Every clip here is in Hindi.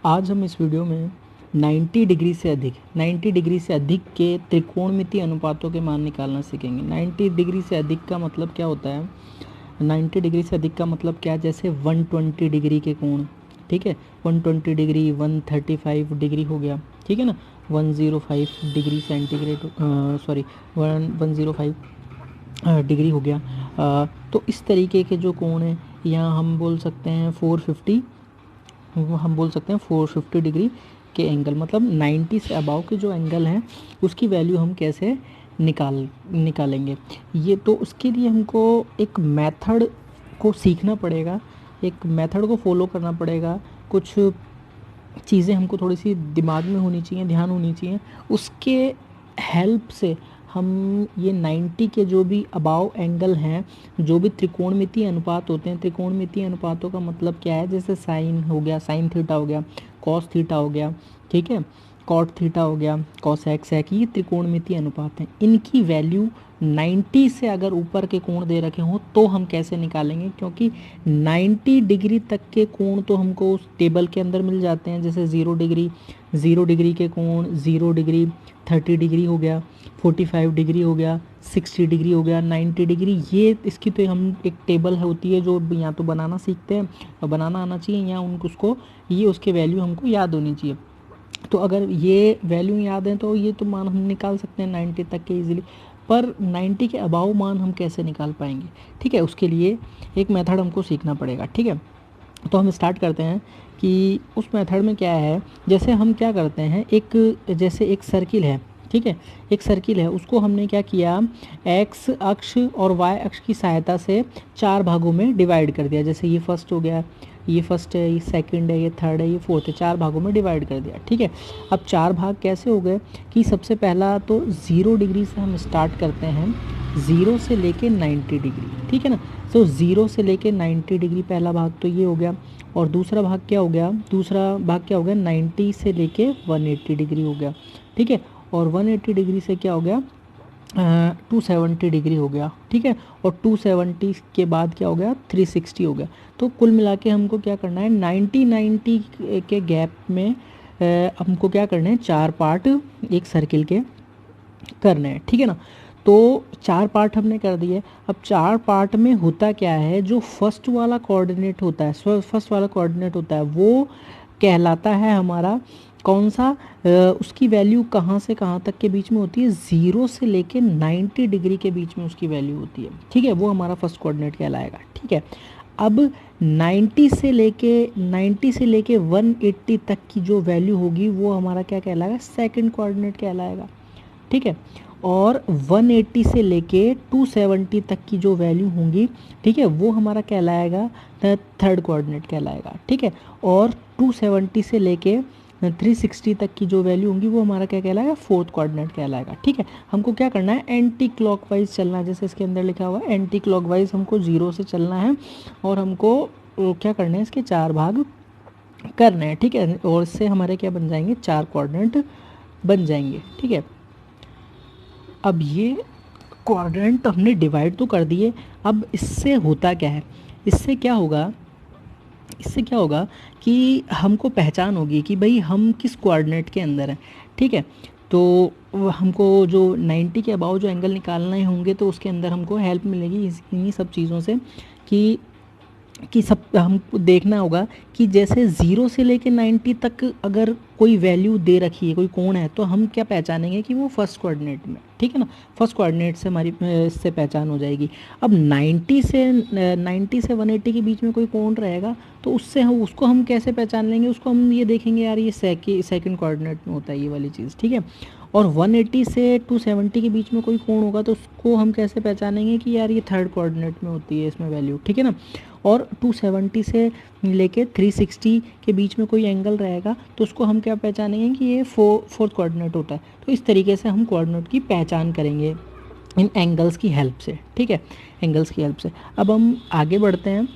आज हम इस वीडियो में 90 डिग्री से अधिक के त्रिकोणमितीय अनुपातों के मान निकालना सीखेंगे। 90 डिग्री से अधिक का मतलब क्या होता है? 90 डिग्री से अधिक का मतलब क्या? जैसे 120 डिग्री के कोण, ठीक है, 120 डिग्री, 135 डिग्री हो गया, ठीक है ना, 105 डिग्री सेंटीग्रेड, सॉरी 105 डिग्री हो गया। तो इस तरीके के जो कोण हैं, यहाँ हम बोल सकते हैं 450 डिग्री के एंगल, मतलब 90 से अबाव के जो एंगल हैं उसकी वैल्यू हम कैसे निकालेंगे। ये तो उसके लिए हमको एक मेथड को सीखना पड़ेगा, एक मेथड को फॉलो करना पड़ेगा। कुछ चीज़ें हमको थोड़ी सी दिमाग में होनी चाहिए, ध्यान होनी चाहिए, उसके हेल्प से हम ये 90 के जो भी अबाव एंगल हैं, जो भी त्रिकोणमितीय अनुपात होते हैं, त्रिकोणमितीय अनुपातों का मतलब क्या है? जैसे साइन हो गया, साइन थीटा हो गया, कॉस थीटा हो गया, ठीक है, कॉट थीटा हो गया, कॉस एक्स है, कि ये त्रिकोणमितीय अनुपात हैं। इनकी वैल्यू 90 से अगर ऊपर के कोण दे रखे हों तो हम कैसे निकालेंगे? क्योंकि 90 डिग्री तक के कोण तो हमको उस टेबल के अंदर मिल जाते हैं। जैसे 0 डिग्री के कोण, 0 डिग्री, 30 डिग्री हो गया, 45 डिग्री हो गया, 60 डिग्री हो गया, 90 डिग्री। ये इसकी तो हम एक टेबल होती है जो या तो बनाना सीखते हैं और बनाना आना चाहिए, या उनको उसको ये उसके वैल्यू हमको याद होनी चाहिए। तो अगर ये वैल्यू याद है तो ये तो मान हम निकाल सकते हैं 90 तक के इजीली। पर 90 के अबाव मान हम कैसे निकाल पाएंगे? ठीक है, उसके लिए एक मेथड हमको सीखना पड़ेगा। ठीक है, तो हम स्टार्ट करते हैं कि उस मेथड में क्या है। जैसे हम क्या करते हैं, जैसे एक सर्किल है, ठीक है, एक सर्किल है, उसको हमने क्या किया, एक्स अक्ष और वाई अक्ष की सहायता से 4 भागों में डिवाइड कर दिया। जैसे ये फर्स्ट हो गया, ये फर्स्ट है, ये सेकंड है, ये थर्ड है, ये फोर्थ है, 4 भागों में डिवाइड कर दिया। ठीक है, अब 4 भाग कैसे हो गए कि सबसे पहला तो 0 डिग्री से हम स्टार्ट करते हैं, 0 से लेके 90 डिग्री, ठीक है ना। तो 0 से लेके 90 डिग्री पहला भाग तो ये हो गया। और दूसरा भाग क्या हो गया? 90 से लेके 180 डिग्री हो गया, ठीक है। और 180 डिग्री से क्या हो गया? 270 डिग्री हो गया, ठीक है। और 270 के बाद क्या हो गया? 360 हो गया। तो कुल मिला के हमको क्या करना है, 90 के गैप में हमको क्या करना है, 4 पार्ट एक सर्किल के करने हैं, ठीक है ना। तो 4 पार्ट हमने कर दिए। अब 4 पार्ट में होता क्या है, जो फर्स्ट वाला कोऑर्डिनेट होता है, वो कहलाता है हमारा कौन सा? उसकी वैल्यू कहाँ से कहाँ तक के बीच में होती है? 0 से लेके 90 डिग्री के बीच में उसकी वैल्यू होती है, ठीक है, वो हमारा फर्स्ट कोऑर्डिनेट कहलाएगा। ठीक है, अब 90 से लेके 180 तक की जो वैल्यू होगी वो हमारा क्या कहलाएगा? सेकंड कोऑर्डिनेट कहलाएगा, ठीक है। और 180 से लेके 270 तक की जो वैल्यू होंगी, ठीक है, वो हमारा कहलाएगा थर्ड कोऑर्डिनेट कहलाएगा, ठीक है। और 270 से लेके 360 तक की जो वैल्यू होंगी वो हमारा क्या कहलाएगा? फोर्थ कोऑर्डिनेट कहलाएगा, ठीक है। हमको क्या करना है? एंटी क्लॉकवाइज चलना है, जैसे इसके अंदर लिखा हुआ है एंटी क्लॉकवाइज हमको 0 से चलना है। और हमको क्या करना है, इसके 4 भाग करने हैं, ठीक है। और इससे हमारे क्या बन जाएंगे? 4 कोऑर्डिनेट बन जाएंगे, ठीक है। अब ये क्वाड्रेंट हमने डिवाइड तो कर दिए। अब इससे होता क्या है, इससे क्या होगा कि हमको पहचान होगी कि भाई हम किस कोऑर्डिनेट के अंदर हैं, ठीक है। तो हमको जो 90 के अबाव जो एंगल निकालने होंगे तो उसके अंदर हमको हेल्प मिलेगी इन्हीं सब चीज़ों से, कि सब हमको देखना होगा कि जैसे 0 से लेके 90 तक अगर कोई वैल्यू दे रखी है, कोई कोण है, तो हम क्या पहचानेंगे कि वो फर्स्ट कोऑर्डिनेट में, ठीक है ना। फर्स्ट कोऑर्डिनेट से हमारी इससे पहचान हो जाएगी। अब 90 से 180 के बीच में कोई कोण रहेगा तो उससे हम उसको हम कैसे पहचान लेंगे? उसको हम ये देखेंगे, यार ये सेकंड कोऑर्डिनेट में होता है ये वाली चीज़, ठीक है। और 180 से 270 के बीच में कोई कोण होगा तो उसको हम कैसे पहचानेंगे कि यार ये थर्ड कोऑर्डिनेट में होती है इसमें वैल्यू, ठीक है ना। और 270 से लेके 360 के बीच में कोई एंगल रहेगा तो उसको हम क्या पहचानेंगे कि ये फोर्थ कोऑर्डिनेट होता है। तो इस तरीके से हम कोऑर्डिनेट की पहचान करेंगे इन एंगल्स की हेल्प से, ठीक है, एंगल्स की हेल्प से। अब हम आगे बढ़ते हैं।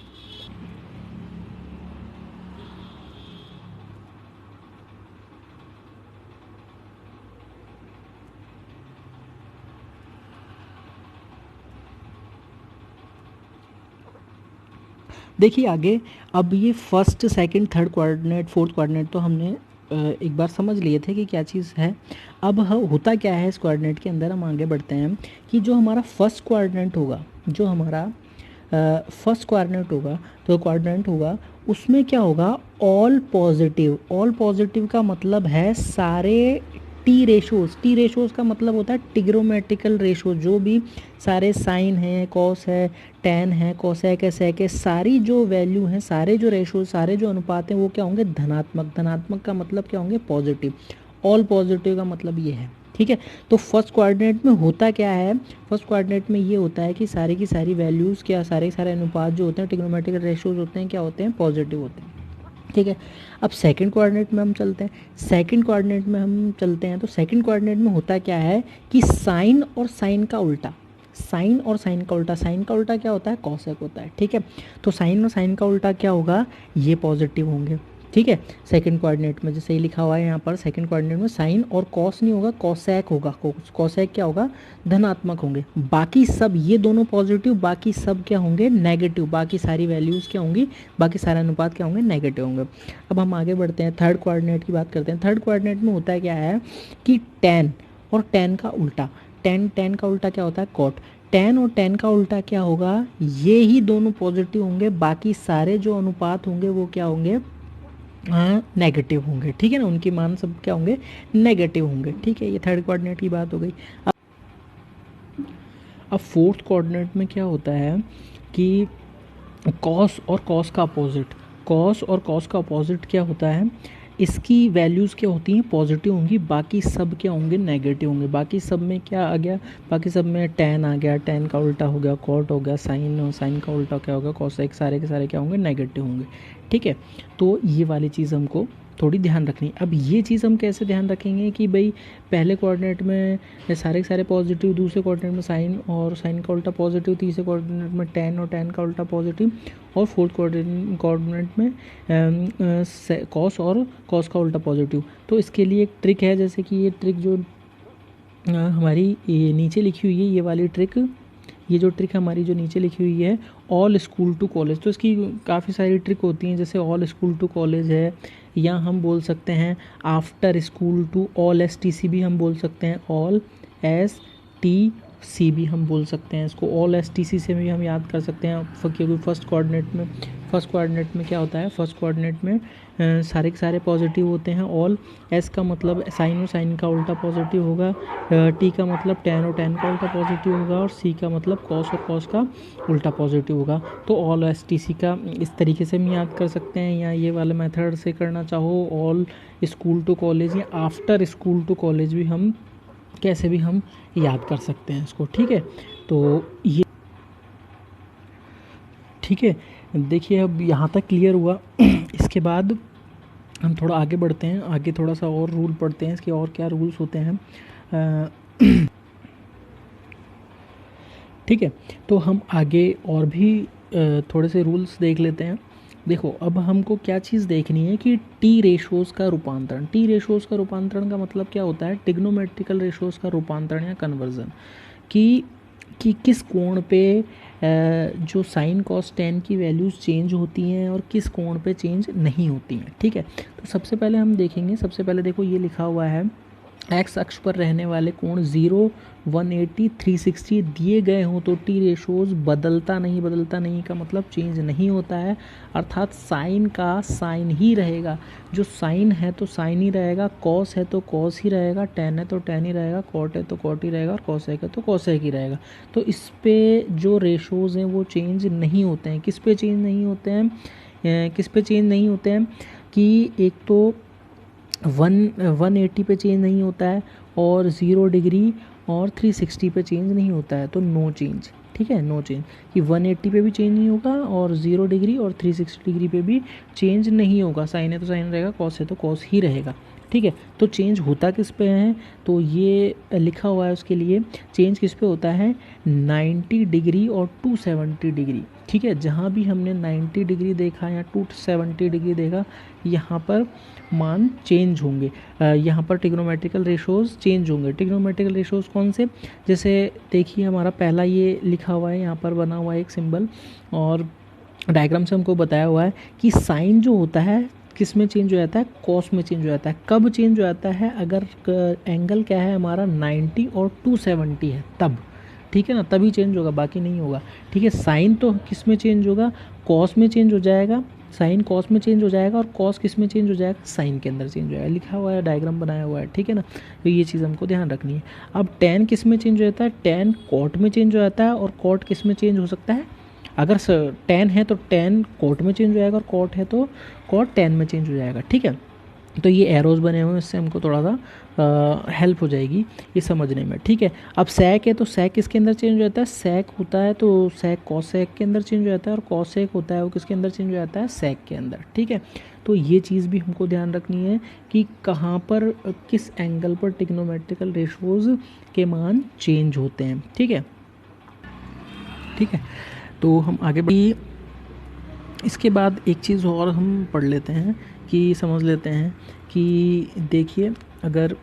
देखिए आगे, अब ये first second third coordinate fourth coordinate तो हमने एक बार समझ लिए थे कि क्या चीज़ है। अब होता क्या है इस कोऑर्डिनेट के अंदर, हम आगे बढ़ते हैं कि जो हमारा फर्स्ट कोऑर्डिनेट होगा, जो हमारा फर्स्ट कोऑर्डिनेट होगा, तो कोऑर्डिनेट होगा उसमें क्या होगा, ऑल पॉजिटिव। ऑल पॉजिटिव का मतलब है सारे टी रेशोज़। टी रेशोज़ का मतलब होता है टिग्रोमेट्रिकल रेशो, जो भी सारे साइन है, कॉस है, टेन है, कोसेक है, सेक है, सारी जो वैल्यू हैं, सारे जो रेशो, सारे जो अनुपात हैं वो क्या होंगे, धनात्मक। धनात्मक का मतलब क्या होंगे, पॉजिटिव। ऑल पॉजिटिव का मतलब ये है, ठीक है। तो फर्स्ट कोऑर्डिनेट में होता क्या है, फर्स्ट कोऑर्डिनेट में ये होता है कि सारी की सारी वैल्यूज़ क्या, सारे सारे अनुपात जो होते हैं, ट्रिग्नोमेट्रिकल रेशोज़ होते हैं, क्या होते हैं, पॉजिटिव होते हैं, ठीक है। अब सेकंड कोऑर्डिनेट में हम चलते हैं। सेकंड कोऑर्डिनेट में हम चलते हैं तो सेकंड कोऑर्डिनेट में होता क्या है कि साइन और साइन का उल्टा, साइन और साइन का उल्टा, साइन का उल्टा क्या होता है, कॉसेक होता है, ठीक है। तो साइन और साइन का उल्टा क्या होगा, ये पॉजिटिव होंगे, ठीक है। सेकंड कोऑर्डिनेट में जैसे ही लिखा हुआ है यहाँ पर, सेकंड कोऑर्डिनेट में साइन और कॉस नहीं होगा, कॉसेक होगा। कॉसेक क्या होगा, धनात्मक होंगे। बाकी सब, ये दोनों पॉजिटिव, बाकी सब क्या होंगे, नेगेटिव। बाकी सारी वैल्यूज़ क्या होंगी, बाकी सारे अनुपात क्या होंगे, नेगेटिव होंगे। अब हम आगे बढ़ते हैं, थर्ड कोऑर्डिनेट की बात करते हैं। थर्ड कोऑर्डिनेट में होता है क्या है कि टेन और टेन का उल्टा, टेन, टेन का उल्टा क्या होता है, कॉट। टेन और टेन का उल्टा क्या होगा, ये ही दोनों पॉजिटिव होंगे, बाकी सारे जो अनुपात होंगे वो क्या होंगे, नेगेटिव होंगे, ठीक है ना। उनकी मान सब क्या होंगे, नेगेटिव होंगे, ठीक है। ये थर्ड कोऑर्डिनेट की बात हो गई। अब फोर्थ कोऑर्डिनेट में क्या होता है कि कॉस और कॉस का अपोजिट, कॉस और कॉस का अपोजिट क्या होता है, इसकी वैल्यूज़ क्या होती हैं, पॉजिटिव होंगी, बाकी सब क्या होंगे, नेगेटिव होंगे। बाकी सब में क्या आ गया, बाकी सब में टेन आ गया, टेन का उल्टा हो गया कॉट हो गया, साइन, और साइन का उल्टा क्या होगा, कॉसेक, सारे के सारे क्या होंगे, नेगेटिव होंगे, ठीक है। तो ये वाली चीज़ हमको थोड़ी ध्यान रखनी। अब ये चीज़ हम कैसे ध्यान रखेंगे कि भाई पहले कोऑर्डिनेट में सारे के सारे पॉजिटिव, दूसरे कोऑर्डिनेट में साइन और साइन का उल्टा पॉजिटिव, तीसरे कोऑर्डिनेट में टेन और टेन का उल्टा पॉजिटिव, और फोर्थ कोऑर्डिनेट में कॉस और कॉस का उल्टा पॉजिटिव। तो इसके लिए एक ट्रिक है, जैसे कि ये ट्रिक जो हमारी ये नीचे लिखी हुई है, ये वाली ट्रिक, ये जो ट्रिक हमारी जो नीचे लिखी हुई है, ऑल स्कूल टू कॉलेज। तो इसकी काफ़ी सारी ट्रिक होती हैं, जैसे ऑल स्कूल टू कॉलेज है, या हम बोल सकते हैं after school to all STC भी हम बोल सकते हैं, ऑल STC भी हम बोल सकते हैं इसको, ऑल STC से भी हम याद कर सकते हैं, क्योंकि फर्स्ट कोऑर्डिनेट में क्या होता है, फर्स्ट कोऑर्डिनेट में सारे के सारे पॉजिटिव होते हैं। ऑल, एस का मतलब साइन और साइन का उल्टा पॉजिटिव होगा, टी का मतलब टेन और टेन का उल्टा पॉजिटिव होगा, और सी का मतलब कॉस और कॉस का उल्टा पॉजिटिव होगा। तो ऑल STC का इस तरीके से हम याद कर सकते हैं, या ये वाले मेथड से करना चाहो, ऑल स्कूल टू कॉलेज या आफ्टर स्कूल टू कॉलेज भी हम कैसे भी हम याद कर सकते हैं इसको, ठीक है। तो ये ठीक है, देखिए अब यहाँ तक क्लियर हुआ। इसके बाद हम थोड़ा आगे बढ़ते हैं, आगे थोड़ा सा और रूल पढ़ते हैं, इसके और क्या रूल्स होते हैं, ठीक है। तो हम आगे और भी थोड़े से रूल्स देख लेते हैं। देखो अब हमको क्या चीज़ देखनी है कि टी रेशोज़ का रूपांतरण। टी रेशोज़ का रूपांतरण का मतलब क्या होता है, टिग्नोमेट्रिकल रेशोज़ का रूपांतरण या कन्वर्जन, कि किस कोण पे जो साइन कॉस टेन की वैल्यूज़ चेंज होती हैं और किस कोण पे चेंज नहीं होती हैं, ठीक है। तो सबसे पहले हम देखेंगे, सबसे पहले देखो ये लिखा हुआ है, एक्स अक्ष पर रहने वाले कोण 0, 180, 360 दिए गए हों तो टी रेशोज़ बदलता नहीं का मतलब चेंज नहीं होता है, अर्थात साइन का साइन ही रहेगा। जो साइन है तो साइन ही रहेगा, कॉस है तो कॉस ही रहेगा, टेन है तो टेन ही रहेगा, कॉट है तो कॉट ही रहेगा, और कॉसेक है तो कॉसेक ही रहेगा। तो इस पे जो रेशोज़ हैं वो चेंज नहीं होते हैं। किस पे चेंज नहीं होते हैं, कि एक तो 180 पे चेंज नहीं होता है, और 0 डिग्री और 360 पे चेंज नहीं होता है, तो नो चेंज, ठीक है, नो चेंज। कि 180 पे भी चेंज नहीं होगा, और 0 डिग्री और 360 डिग्री पे भी चेंज नहीं होगा। साइन है तो साइन रहेगा, कॉस है तो कॉस ही रहेगा, ठीक है। तो चेंज होता किस पे है, तो ये लिखा हुआ है उसके लिए, चेंज किस पे होता है, 90 डिग्री और 270 डिग्री, ठीक है। जहाँ भी हमने 90 डिग्री देखा या 270 डिग्री देखा, यहाँ पर मान चेंज होंगे, यहाँ पर ट्रिग्नोमेट्रिकल रेशोज़ चेंज होंगे। ट्रिग्नोमेट्रिकल रेशोज़ कौन से, जैसे देखिए हमारा पहला ये लिखा हुआ है, यहाँ पर बना हुआ है एक सिंबल, और डायग्राम से हमको बताया हुआ है कि साइन जो होता है किस में चेंज हो जाता है, कॉस में चेंज हो जाता है। कब चेंज हो जाता है, अगर एंगल क्या है हमारा 90 और 270 है तब, ठीक है ना, तभी चेंज होगा, बाकी नहीं होगा। ठीक है, साइन तो किस में चेंज होगा, कॉस में चेंज हो जाएगा, साइन कॉस में चेंज हो जाएगा, और कॉस किस में चेंज हो जाएगा, साइन के अंदर चेंज हो जाएगा। लिखा हुआ है, डायग्राम बनाया हुआ है, ठीक है ना। तो ये चीज़ हमको ध्यान रखनी है। अब टेन किस में चेंज हो जाता है, टेन कॉट में चेंज हो जाता है, और कॉट किस में चेंज हो सकता है, अगर टेन है तो टेन कॉट में चेंज हो जाएगा, और कॉट है तो कॉट टेन में चेंज हो जाएगा। ठीक है, तो ये एरोज बने हुए हैं, इससे हमको थोड़ा सा हेल्प हो जाएगी ये समझने में। ठीक है, अब सैक है तो सैक किसके अंदर चेंज हो जाता है, सैक होता है तो सैक कॉसेक के अंदर चेंज हो जाता है, और कॉसेक होता है वो किसके अंदर चेंज हो जाता है, सैक के अंदर। ठीक है, तो ये चीज़ भी हमको ध्यान रखनी है कि कहाँ पर किस एंगल पर ट्रिग्नोमेट्रिकल रेशोज़ के मान चेंज होते हैं। ठीक है, ठीक है, तो हम आगे बढ़ी। इसके बाद एक चीज़ और हम पढ़ लेते हैं कि समझ लेते हैं कि देखिए, अगर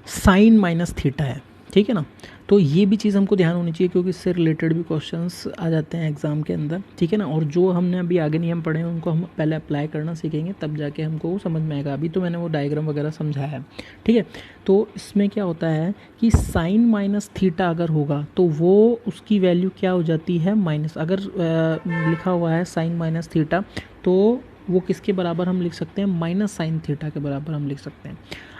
साइन माइनस थीटा है, ठीक है ना, तो ये भी चीज़ हमको ध्यान होनी चाहिए, क्योंकि इससे रिलेटेड भी क्वेश्चंस आ जाते हैं एग्ज़ाम के अंदर। ठीक है ना, और जो हमने अभी आगे नियम पढ़े हैं उनको हम पहले अप्लाई करना सीखेंगे, तब जाके हमको वो समझ में आएगा। अभी तो मैंने वो डायग्राम वगैरह समझाया है। ठीक है, तो इसमें क्या होता है कि साइन माइनस थीटा अगर होगा तो वो उसकी वैल्यू क्या हो जाती है, माइनस। अगर लिखा हुआ है साइन माइनस थीटा, तो वो किसके बराबर हम लिख सकते हैं, माइनस साइन थीटा के बराबर हम लिख सकते हैं।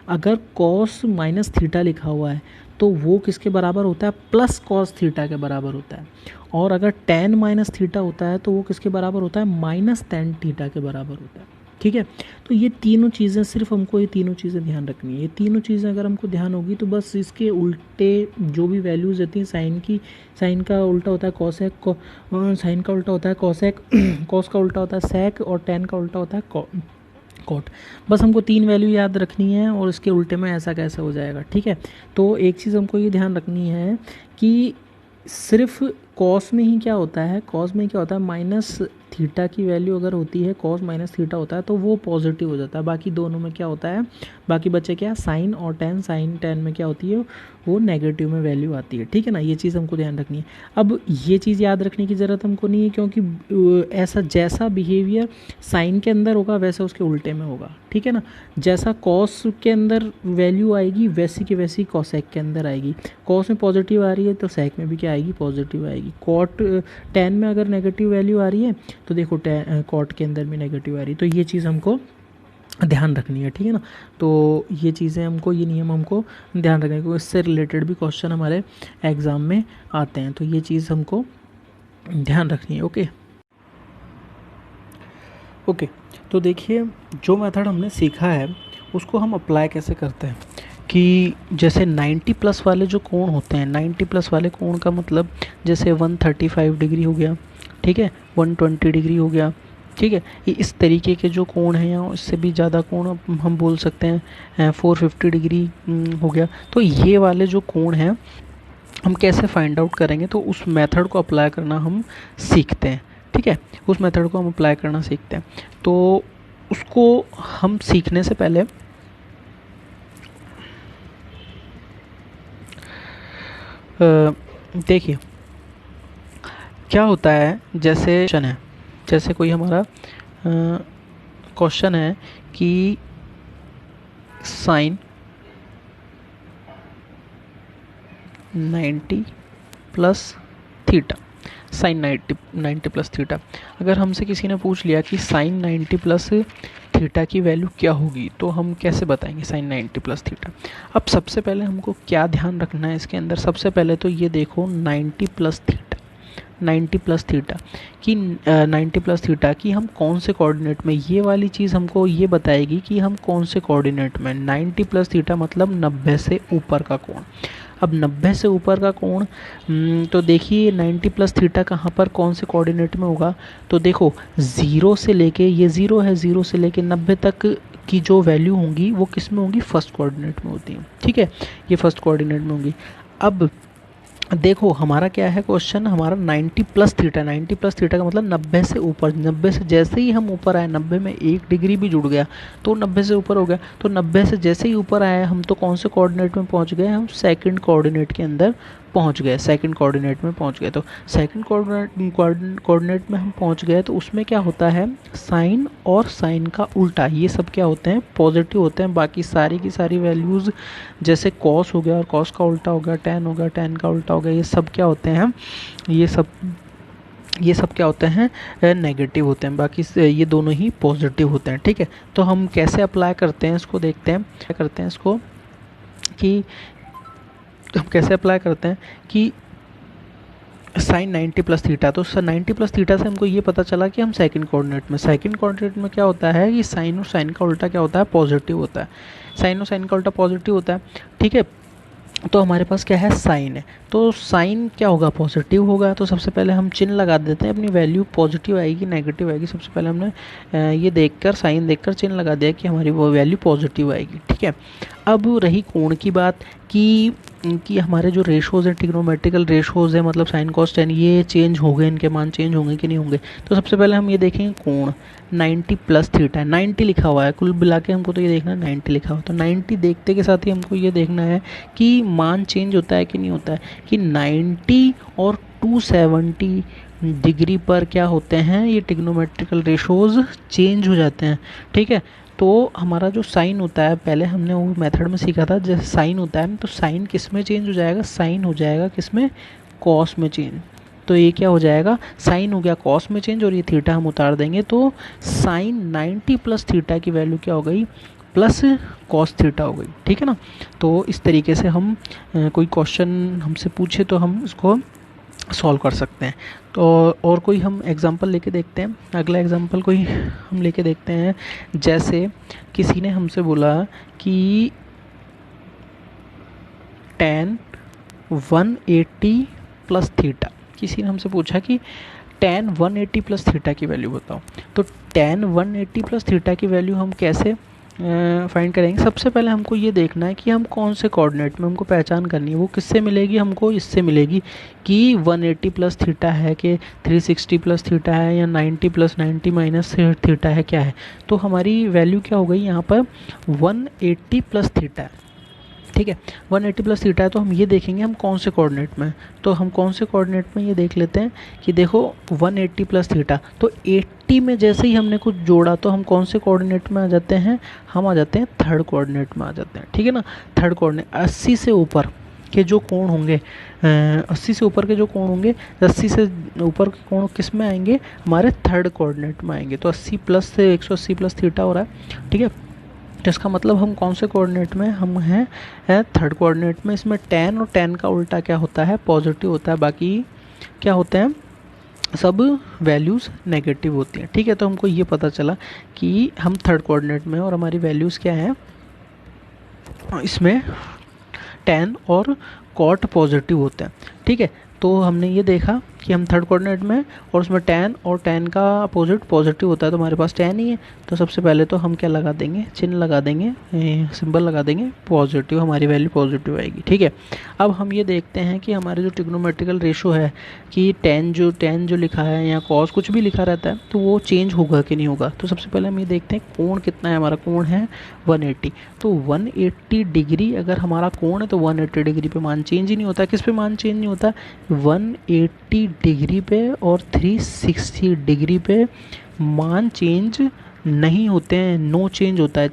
अगर कॉस माइनस थीटा लिखा हुआ है तो वो किसके बराबर होता है, प्लस कॉस थीटा के बराबर होता है। और अगर टेन माइनस थीटा होता है तो वो किसके बराबर होता है, माइनस टेन थीटा के बराबर होता है। ठीक है, तो ये तीनों चीज़ें, सिर्फ हमको ये तीनों चीज़ें ध्यान रखनी है। ये तीनों चीज़ें अगर हमको ध्यान होगी तो बस इसके उल्टे जो भी वैल्यूज़ रहती हैं साइन की, साइन का उल्टा होता है कॉसेक, साइन का उल्टा होता है कॉसेक, कॉस का उल्टा होता है सेक, और टेन का उल्टा होता है कॉट। बस हमको तीन वैल्यू याद रखनी है और इसके उल्टे में ऐसा कैसे हो जाएगा। ठीक है, तो एक चीज़ हमको ये ध्यान रखनी है कि सिर्फ कॉस में ही क्या होता है, कॉस में क्या होता है, माइनस थीटा की वैल्यू अगर होती है, कॉस माइनस थीटा होता है तो वो पॉजिटिव हो जाता है। बाकी दोनों में क्या होता है, बाकी बचे क्या, साइन और टेन। साइन टेन में क्या होती है, वो नेगेटिव में वैल्यू आती है। ठीक है ना, ये चीज़ हमको ध्यान रखनी है। अब ये चीज़ याद रखने की ज़रूरत हमको नहीं है, क्योंकि ऐसा जैसा बिहेवियर साइन के अंदर होगा वैसा उसके उल्टे में होगा। ठीक है ना, जैसा कॉस के अंदर वैल्यू आएगी वैसी की वैसी कॉसेक के अंदर आएगी। कॉस में पॉजिटिव आ रही है तो सेक में भी क्या आएगी, पॉजिटिव आएगी। कॉट टेन में अगर नेगेटिव वैल्यू आ रही है तो देखो कॉट के अंदर भी नेगेटिव आ रही है। तो ये चीज़ हमको ध्यान रखनी है। ठीक है ना, तो ये चीज़ें हमको, ये नियम हमको ध्यान रखना है, क्योंकि इससे रिलेटेड भी क्वेश्चन हमारे एग्ज़ाम में आते हैं। तो ये चीज़ हमको ध्यान रखनी है। ओके ओके, तो देखिए, जो मेथड हमने सीखा है उसको हम अप्लाई कैसे करते हैं कि जैसे 90 प्लस वाले जो कोण होते हैं, 90 प्लस वाले कोण का मतलब जैसे 135 डिग्री हो गया, ठीक है, 120 डिग्री हो गया। ठीक है, ये इस तरीके के जो कोण हैं, या इससे भी ज़्यादा कोण हम बोल सकते हैं, 450 डिग्री हो गया। तो ये वाले जो कोण हैं हम कैसे फाइंड आउट करेंगे, तो उस मेथड को अप्लाई करना हम सीखते हैं। ठीक है, उस मेथड को हम अप्लाई करना सीखते हैं। तो उसको हम सीखने से पहले देखिए क्या होता है, जैसे क्वेश्चन है, जैसे कोई हमारा क्वेश्चन है कि sine 90 plus theta, sine 90 plus theta. अगर हमसे किसी ने पूछ लिया कि साइन 90 प्लस थीटा की वैल्यू क्या होगी, तो हम कैसे बताएंगे साइन 90 प्लस थीटा। अब सबसे पहले हमको क्या ध्यान रखना है इसके अंदर, सबसे पहले तो ये देखो 90 प्लस थीटा, 90 प्लस थीटा कि 90 प्लस थीटा की हम कौन से कोऑर्डिनेट में, ये वाली चीज़ हमको ये बताएगी कि हम कौन से कोऑर्डिनेट में। 90 प्लस थीटा मतलब 90 से ऊपर का कोण। अब 90 से ऊपर का कोण, तो देखिए 90 प्लस थीटा कहाँ पर कौन से कोऑर्डिनेट में होगा, तो देखो 0 से लेके, ये 0 है, 0 से लेके 90 तक की जो वैल्यू होंगी वो किस में होंगी, फर्स्ट कोऑर्डिनेट में होती हैं। ठीक है, ये फर्स्ट कोऑर्डिनेट में होंगी। अब देखो हमारा क्या है क्वेश्चन, हमारा 90 प्लस थीटा, 90 प्लस थीटा का मतलब 90 से ऊपर, 90 से जैसे ही हम ऊपर आए, 90 में 1 डिग्री भी जुड़ गया तो 90 से ऊपर हो गया। तो 90 से जैसे ही ऊपर आए हम तो कौन से कोऑर्डिनेट में पहुंच गए, हम सेकंड कोऑर्डिनेट के अंदर पहुंच गए, सेकंड कोऑर्डिनेट में पहुंच गए। तो सेकंड कोऑर्डिनेट में हम पहुंच गए तो उसमें क्या होता है, साइन और साइन का उल्टा ये सब क्या होते हैं, पॉजिटिव होते हैं। बाकी सारी की सारी वैल्यूज़ जैसे कॉस हो गया और कॉस का उल्टा हो गया, टेन हो गया, टेन का उल्टा हो गया, ये सब क्या होते हैं, ये सब क्या होते हैं, नेगेटिव होते हैं। बाकी ये दोनों ही पॉजिटिव होते हैं। ठीक है, तो हम कैसे अप्लाई करते हैं इसको देखते हैं। क्या करते हैं इसको कि हम कैसे अप्लाई करते हैं कि साइन 90 प्लस थीटा, तो 90 प्लस थीटा से हमको ये पता चला कि हम सेकंड कोऑर्डिनेट में क्या होता है कि साइन और साइन का उल्टा क्या होता है, पॉजिटिव होता है। साइन और साइन का उल्टा पॉजिटिव होता है। ठीक है, तो हमारे पास क्या है, साइन है, तो साइन क्या होगा, पॉजिटिव होगा। तो सबसे पहले हम चिन्ह लगा देते हैं, अपनी वैल्यू पॉजिटिव आएगी नेगेटिव आएगी। सबसे पहले हमने ये देखकर साइन देखकर चिन्ह लगा दिया कि हमारी वो वैल्यू पॉजिटिव आएगी। ठीक है, अब रही कोण की बात कि हमारे जो रेशोज़ हैं, ट्रिग्नोमेट्रिकल रेशोज़ हैं, मतलब साइन कॉस टेन, ये चेंज हो गए, इनके मान चेंज होंगे कि नहीं होंगे। तो सबसे पहले हम ये देखेंगे कोण 90 प्लस थीटा है, 90 लिखा हुआ है, कुल मिला के हमको तो ये देखना है 90 लिखा हुआ है। तो 90 देखते के साथ ही हमको ये देखना है कि मान चेंज होता है कि नहीं होता है, कि 90 और 270 डिग्री पर क्या होते हैं, ये ट्रिग्नोमेट्रिकल रेशोज़ चेंज हो जाते हैं। ठीक है, तो हमारा जो साइन होता है, पहले हमने वो मेथड में सीखा था, जैसे साइन होता है तो साइन किस में चेंज हो जाएगा, साइन हो जाएगा किस में, कॉस में चेंज। तो ये क्या हो जाएगा, साइन हो गया कॉस में चेंज, और ये थीटा हम उतार देंगे तो साइन 90 प्लस थीटा की वैल्यू क्या हो गई, प्लस कॉस थीटा हो गई। ठीक है ना, तो इस तरीके से हम कोई क्वेश्चन हमसे पूछे तो हम इसको सॉल्व कर सकते हैं। तो और कोई हम एग्जांपल लेके देखते हैं, अगला एग्जांपल कोई हम लेके देखते हैं। जैसे किसी ने हमसे बोला कि tan 180 प्लस थीटा, किसी ने हमसे पूछा कि tan 180 प्लस थीटा की वैल्यू बताओ। तो tan 180 प्लस थीटा की वैल्यू हम कैसे फाइंड करेंगे। सबसे पहले हमको ये देखना है कि हम कौन से कोऑर्डिनेट में, हमको पहचान करनी है, वो किससे मिलेगी, हमको इससे मिलेगी कि 180 प्लस थीटा है कि 360 प्लस थीटा है या 90 प्लस 90 माइनस थीटा है, क्या है। तो हमारी वैल्यू क्या हो गई यहाँ पर, 180 प्लस थीटा है। ठीक है, 180 प्लस थीटा है, तो हम ये देखेंगे हम कौन से कोऑर्डिनेट में। तो हम कौन से कोऑर्डिनेट में ये देख लेते हैं कि देखो 180 प्लस थीटा, तो 80 में जैसे ही हमने कुछ जोड़ा तो हम कौन से कोऑर्डिनेट में आ जाते हैं, हम आ जाते हैं थर्ड कोऑर्डिनेट में आ जाते हैं। ठीक है ना, थर्ड कोऑर्डिनेट 80 से ऊपर के जो कोण होंगे, 80 से ऊपर के जो कोण होंगे, 80 से ऊपर के कोण किस में आएंगे, हमारे थर्ड कोऑर्डिनेट में आएंगे। तो 80 प्लस से 180 प्लस थीटा हो रहा है। ठीक है, तो इसका मतलब हम कौन से कोऑर्डिनेट में, हम हैं थर्ड कोऑर्डिनेट में। इसमें tan और tan का उल्टा क्या होता है, पॉजिटिव होता है, बाकी क्या होते हैं, सब वैल्यूज़ नेगेटिव होती हैं। ठीक है, तो हमको ये पता चला कि हम थर्ड कोऑर्डिनेट में और हमारी वैल्यूज़ क्या हैं, इसमें tan और cot पॉजिटिव होते हैं। ठीक है, तो हमने ये देखा कि हम थर्ड कोऑर्डिनेट में और उसमें tan और tan का अपोजिट पॉजिटिव होता है, तो हमारे पास tan ही है। तो सबसे पहले तो हम क्या लगा देंगे, चिन्ह लगा देंगे, सिंबल लगा देंगे पॉजिटिव, हमारी वैल्यू पॉजिटिव आएगी। ठीक है, अब हम ये देखते हैं कि हमारे जो ट्रिग्नोमेट्रिकल रेशो है कि tan जो लिखा है या cos कुछ भी लिखा रहता है, तो वो चेंज होगा कि नहीं होगा। तो सबसे पहले हम ये देखते हैं कोण कितना है, हमारा कोण है 180। तो 180 डिग्री अगर हमारा कोण है तो 180 डिग्री पे मान चेंज ही नहीं होता। किस पे मान चेंज नहीं होता, 180 डिग्री पे और 360 डिग्री पे मान चेंज नहीं होते हैं, नो चेंज होता है,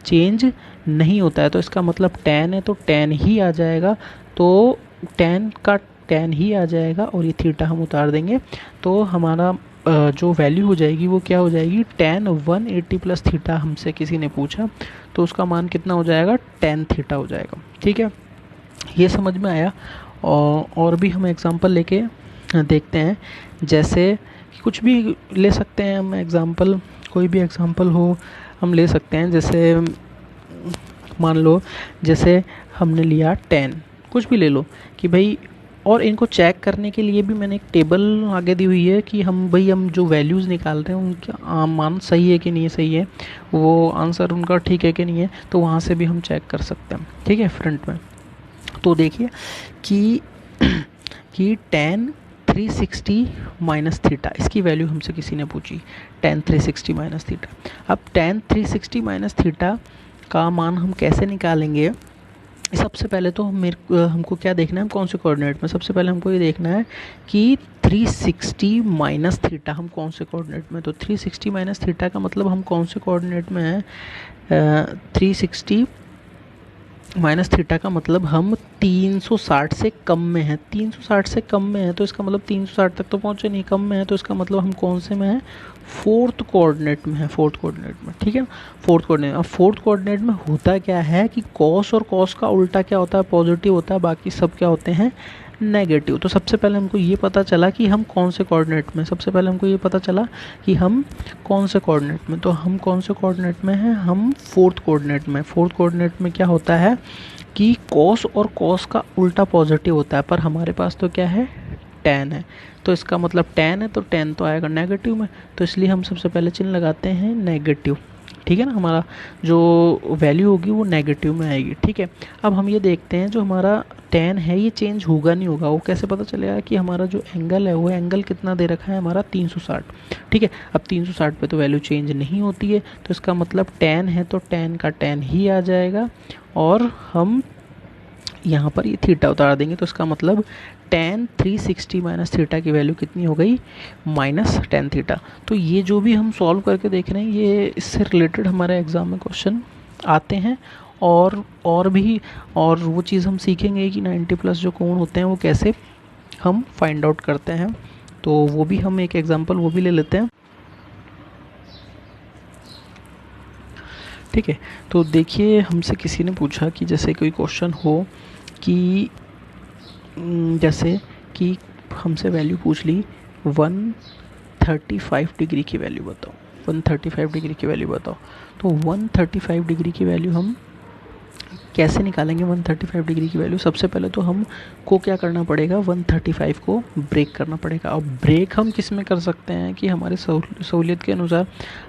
चेंज नहीं होता है। तो इसका मतलब tan है तो tan ही आ जाएगा, तो tan का tan ही आ जाएगा और ये थीटा हम उतार देंगे तो हमारा जो वैल्यू हो जाएगी वो क्या हो जाएगी, tan 180 प्लस थीटा हमसे किसी ने पूछा तो उसका मान कितना हो जाएगा, tan थीटा हो जाएगा। ठीक है, ये समझ में आया। और भी हम एग्जांपल लेके देखते हैं, जैसे कि कुछ भी ले सकते हैं हम एग्जांपल, कोई भी एग्जांपल हो हम ले सकते हैं। जैसे मान लो जैसे हमने लिया 10, कुछ भी ले लो कि भाई, और इनको चेक करने के लिए भी मैंने एक टेबल आगे दी हुई है कि हम जो वैल्यूज़ निकाल रहे हैं उनका मान सही है कि नहीं सही है, वो आंसर उनका ठीक है कि नहीं है, तो वहाँ से भी हम चेक कर सकते हैं। ठीक है, फ्रंट में तो देखिए कि tan 360 माइनस थीटा, इसकी वैल्यू हमसे किसी ने पूछी, tan 360 माइनस थीटा। अब tan 360 माइनस थीटा का मान हम कैसे निकालेंगे, सबसे पहले तो हमको क्या देखना है, कौन से कोऑर्डिनेट में, सबसे पहले हमको ये देखना है कि 360 माइनस थीटा हम कौन से कोऑर्डिनेट में, तो 360 माइनस थीटा का मतलब हम कौन से कोऑर्डिनेट में हैं, 360 माइनस थीटा का मतलब हम 360 से कम में हैं, 360 से कम में है तो इसका मतलब 360 तक तो पहुँचे नहीं, कम में है तो इसका मतलब हम कौन से में हैं, फोर्थ कोऑर्डिनेट में है, फोर्थ कोऑर्डिनेट में, ठीक है ना, फोर्थ कोऑर्डिनेट। अब फोर्थ कोऑर्डिनेट में होता क्या है कि कॉस और कॉस का उल्टा क्या होता है, पॉजिटिव होता है, बाकी सब क्या होते हैं, नेगेटिव। तो सबसे पहले हमको ये पता चला कि हम कौन से कोऑर्डिनेट में, सबसे पहले हमको ये पता चला कि हम कौन से कोऑर्डिनेट में, तो हम कौन से कोऑर्डिनेट में हैं, हम फोर्थ कोऑर्डिनेट में। फोर्थ कोऑर्डिनेट में क्या होता है कि कॉस और कॉस का उल्टा पॉजिटिव होता है, पर हमारे पास तो क्या है, tan है, तो इसका मतलब tan है तो tan तो आएगा नेगेटिव में, तो इसलिए हम सबसे पहले चिन्ह लगाते हैं नेगेटिव, ठीक है ना, हमारा जो वैल्यू होगी वो नेगेटिव में आएगी, ठीक है। अब हम ये देखते हैं जो हमारा tan है ये चेंज होगा नहीं होगा, वो कैसे पता चलेगा कि हमारा जो एंगल है वो एंगल कितना दे रखा है हमारा 360, ठीक है। अब 360 पे तो वैल्यू चेंज नहीं होती है, तो इसका मतलब tan है तो tan का tan ही आ जाएगा, और हम यहाँ पर ये थीटा उतार देंगे तो इसका मतलब tan 360 माइनस थीटा की वैल्यू कितनी हो गई, माइनस tan थीटा। तो ये जो भी हम सॉल्व करके देख रहे हैं ये इससे रिलेटेड हमारे एग्ज़ाम में क्वेश्चन आते हैं, और भी और वो चीज़ हम सीखेंगे कि 90 प्लस जो कोण होते हैं वो कैसे हम फाइंड आउट करते हैं, तो वो भी हम एक एग्जांपल वो भी ले लेते हैं, ठीक है। तो देखिए हमसे किसी ने पूछा कि जैसे कोई क्वेश्चन हो कि जैसे कि हमसे वैल्यू पूछ ली 135 डिग्री की वैल्यू बताओ, 135 डिग्री की वैल्यू बताओ, तो 135 डिग्री की वैल्यू हम कैसे निकालेंगे 135 डिग्री की वैल्यू। सबसे पहले तो हमको क्या करना पड़ेगा, 135 को ब्रेक करना पड़ेगा। अब ब्रेक हम किस में कर सकते हैं कि हमारे सहूलियत के अनुसार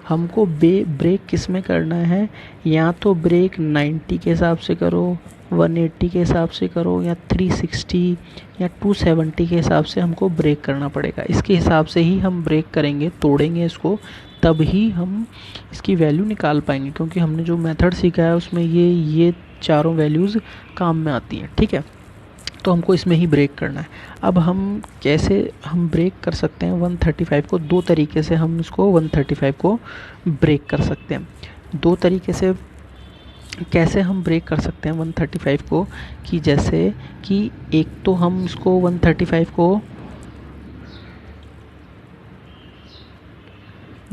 हमको ब्रेक किस में करना है, या तो ब्रेक 90 के हिसाब से करो, 180 के हिसाब से करो, या 360 या 270 के हिसाब से हमको ब्रेक करना पड़ेगा। इसके हिसाब से ही हम ब्रेक करेंगे, तोड़ेंगे इसको, तब ही हम इसकी वैल्यू निकाल पाएंगे, क्योंकि हमने जो मेथड सीखा है उसमें ये चारों वैल्यूज़ काम में आती हैं, ठीक है। तो हमको इसमें ही ब्रेक करना है। अब हम कैसे हम ब्रेक कर सकते हैं 135 को, दो तरीके से हम इसको 135 को ब्रेक कर सकते हैं। दो तरीके से कैसे हम ब्रेक कर सकते हैं 135 को, कि जैसे कि एक तो हम इसको 135 को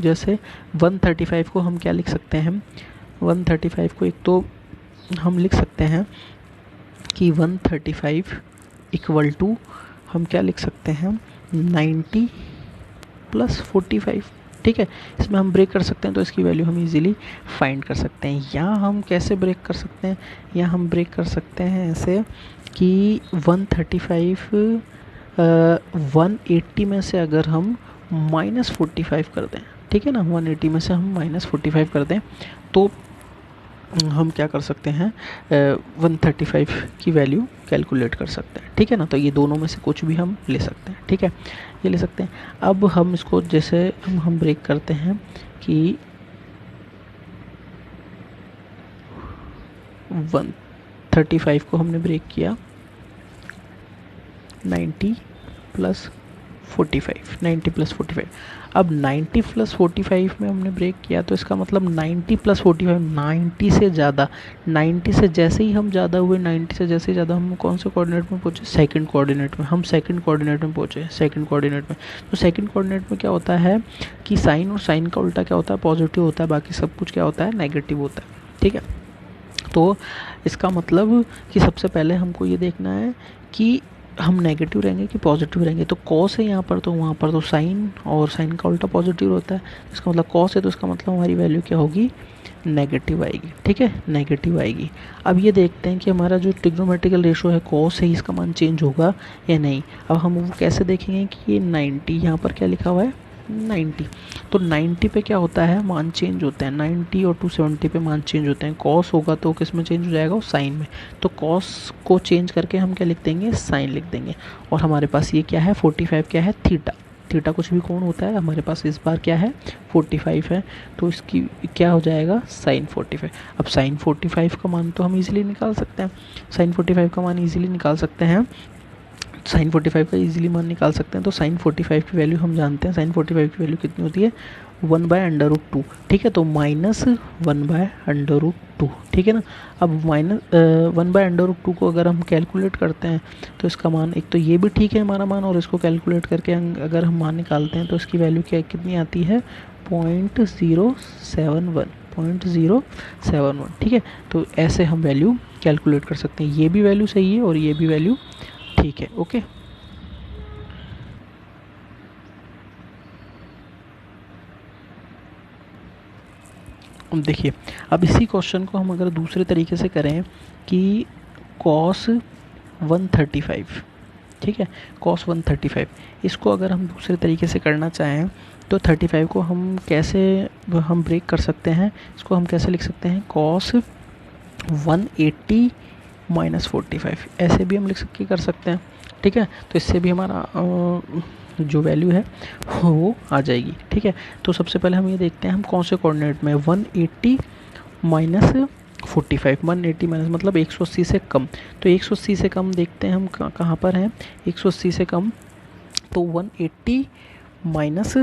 जैसे 135 को हम क्या लिख सकते हैं, 135 को एक तो हम लिख सकते हैं कि 135 इक्वल टू हम क्या लिख सकते हैं 90 प्लस 45, ठीक है। इसमें हम ब्रेक कर सकते हैं तो इसकी वैल्यू हम इजीली फाइंड कर सकते हैं। या हम कैसे ब्रेक कर सकते हैं, या हम ब्रेक कर सकते हैं ऐसे कि 135 180 में से अगर हम -45 कर दें, ठीक है ना, 180 में से हम -45 कर दें तो हम क्या कर सकते हैं 135 की वैल्यू कैलकुलेट कर सकते हैं, ठीक है ना। तो ये दोनों में से कुछ भी हम ले सकते हैं, ठीक है, ये ले सकते हैं। अब हम इसको जैसे हम ब्रेक करते हैं कि 135 को हमने ब्रेक किया 90 प्लस 45। अब 90 प्लस 45 में हमने ब्रेक किया तो इसका मतलब 90 प्लस 45 90 से ज़्यादा, 90 से जैसे ही हम ज़्यादा हुए, 90 से जैसे ही ज़्यादा हम कौन से कोऑर्डिनेट में पहुँचे, सेकंड कोऑर्डिनेट में। हम सेकंड कोऑर्डिनेट में पहुँचे, सेकंड कोऑर्डिनेट में। तो सेकंड कोऑर्डिनेट में क्या होता है कि साइन और साइन का उल्टा क्या होता है, पॉजिटिव होता है, बाकी सब कुछ क्या होता है, नेगेटिव होता है, ठीक है। तो इसका मतलब कि सबसे पहले हमको ये देखना है कि हम नेगेटिव रहेंगे कि पॉजिटिव रहेंगे। तो कॉस है यहाँ पर, तो वहाँ पर तो साइन, और साइन का उल्टा पॉजिटिव होता है, इसका मतलब कॉस है, तो इसका मतलब हमारी वैल्यू क्या होगी, नेगेटिव आएगी, ठीक है, नेगेटिव आएगी। अब ये देखते हैं कि हमारा जो ट्रिग्नोमेट्रिकल रेशो है कॉस है, इसका मान चेंज होगा या नहीं। अब हम वो कैसे देखेंगे कि ये 90 यहाँ पर क्या लिखा हुआ है 90, तो 90 पे क्या होता है, मान चेंज होता है, 90 और 270 पे मान चेंज होते हैं। कॉस होगा तो किस में चेंज हो जाएगा, साइन में। तो कॉस को चेंज करके हम क्या लिख देंगे, साइन लिख देंगे। और हमारे पास ये क्या है 45 क्या है, थीटा, थीटा कुछ भी कोण होता है, हमारे पास इस बार क्या है 45 है, तो इसकी क्या हो जाएगा साइन 45। अब साइन 45 का मान तो हम इजीली निकाल सकते हैं, साइन 45 का मान इजीली निकाल सकते हैं, साइन 45 का इजीली मान निकाल सकते हैं। तो साइन 45 की वैल्यू हम जानते हैं, साइन 45 की वैल्यू कितनी होती है 1/√2, ठीक है। तो -1/√2, ठीक है ना। अब -1/√2 को अगर हम कैलकुलेट करते हैं तो इसका मान, एक तो ये भी ठीक है हमारा मान, और इसको कैलकुलेट करके अगर हम मान निकालते हैं तो इसकी वैल्यू क्या कितनी आती है 0.071, ठीक है। तो ऐसे हम वैल्यू कैलकुलेट कर सकते हैं, ये भी वैल्यू सही है और ये भी वैल्यू ठीक है, ओके। देखिए अब इसी क्वेश्चन को हम अगर दूसरे तरीके से करें कि cos 135, ठीक है, cos 135, इसको अगर हम दूसरे तरीके से करना चाहें तो 35 को हम कैसे हम ब्रेक कर सकते हैं, इसको हम कैसे लिख सकते हैं cos 180 - 45, ऐसे भी हम कर सकते हैं, ठीक है। तो इससे भी हमारा जो वैल्यू है वो आ जाएगी, ठीक है। तो सबसे पहले हम ये देखते हैं हम कौन से कोऑर्डिनेट में 180 - 45, 180 माइनस मतलब 180 से कम, तो 180 से कम देखते हैं हम कहाँ पर हैं 180 से कम, तो 180 माइनस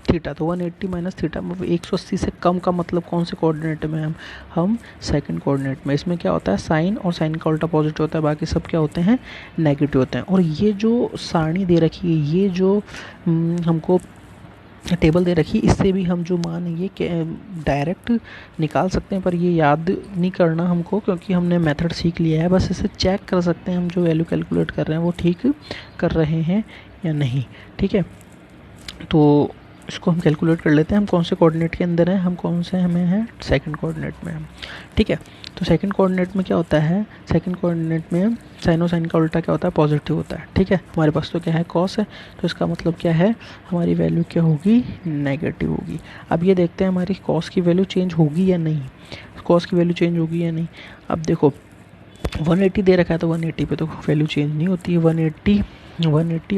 थीटा, तो 180 माइनस थीटा, 180 से कम का मतलब कौन से कोऑर्डिनेट में हम सेकंड कोऑर्डिनेट में। इसमें क्या होता है साइन और साइन का उल्टा पॉजिटिव होता है, बाकी सब क्या होते हैं नेगेटिव होते हैं। और ये जो सारणी दे रखी है, ये जो हमको टेबल दे रखी है, इससे भी हम जो मान है ये डायरेक्ट निकाल सकते हैं, पर ये याद नहीं करना हमको क्योंकि हमने मेथड सीख लिया है। बस इसे चेक कर सकते हैं हम जो वैल्यू कैलकुलेट कर रहे हैं वो ठीक कर रहे हैं या नहीं, ठीक है। तो इसको हम कैलकुलेट कर लेते हैं, हम कौन से कोऑर्डिनेट के अंदर हैं, हम कौन से हमें हैं सेकंड कोऑर्डिनेट में हम, ठीक है। तो सेकंड कोऑर्डिनेट में क्या होता है, सेकंड कोऑर्डिनेट में साइन और साइन का उल्टा क्या होता है पॉजिटिव होता है, ठीक है। हमारे पास तो क्या है कॉस है, तो इसका मतलब क्या है हमारी वैल्यू क्या होगी नेगेटिव होगी। अब ये देखते हैं हमारी कॉस की वैल्यू चेंज होगी या नहीं, कॉस की वैल्यू चेंज होगी या नहीं। अब देखो 180 दे रखा है तो 180 पे तो वैल्यू चेंज नहीं होती है, 180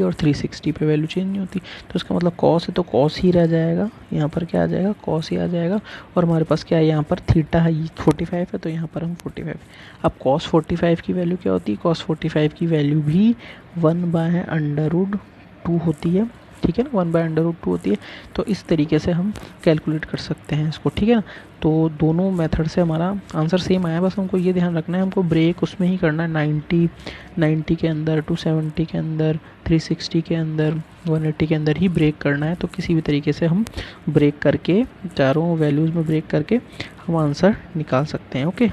और 360 पे वैल्यू चेंज नहीं होती, तो इसका मतलब कॉस है तो कॉस ही रह जाएगा, यहाँ पर क्या आ जाएगा कॉस ही आ जाएगा। और हमारे पास क्या है यहाँ पर थीटा है 45 है, तो यहाँ पर हम 45। अब कॉस 45 की वैल्यू क्या होती है, कॉस 45 की वैल्यू भी 1/√2 होती है, ठीक है ना, 1/√2 होती है। तो इस तरीके से हम कैलकुलेट कर सकते हैं इसको, ठीक है ना। तो दोनों मेथड से हमारा आंसर सेम आया, बस हमको ये ध्यान रखना है हमको ब्रेक उसमें ही करना है 90 के अंदर, 270 के अंदर, 360 के अंदर, 180 के अंदर ही ब्रेक करना है। तो किसी भी तरीके से हम ब्रेक करके चारों वैल्यूज़ में ब्रेक करके हम आंसर निकाल सकते हैं, ओके।